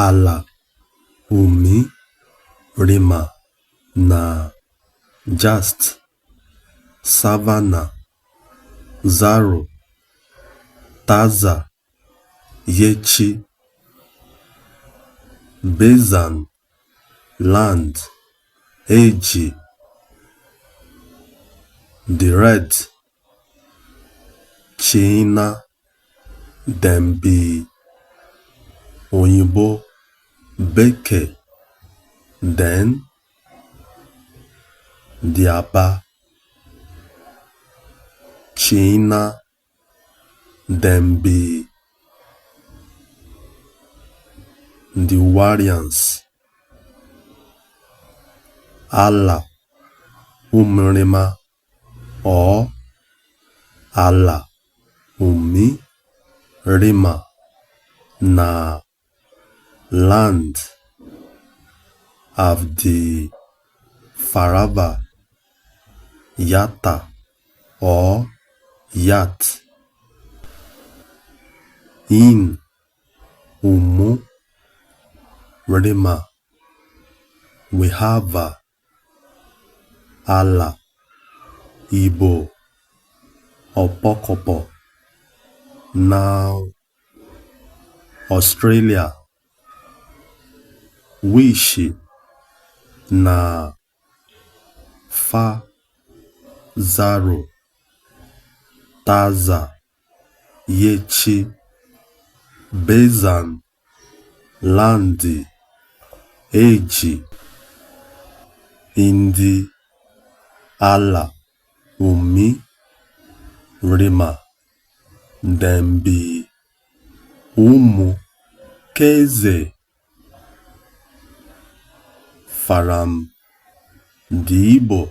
ala umi rima na just savannah zaro taza yechi bezan land eji direct china dembi òyìnbó bekee then diaba china dembi the Warriors ala umrima or ala umi rima na land of the Farava Yatta or Yat in umu rima we have ala Igbo Opokopo now Australia wishi na fa zaro taza yechi bezan landi eji indi ala umi rima dembi umu keze faram di Igbo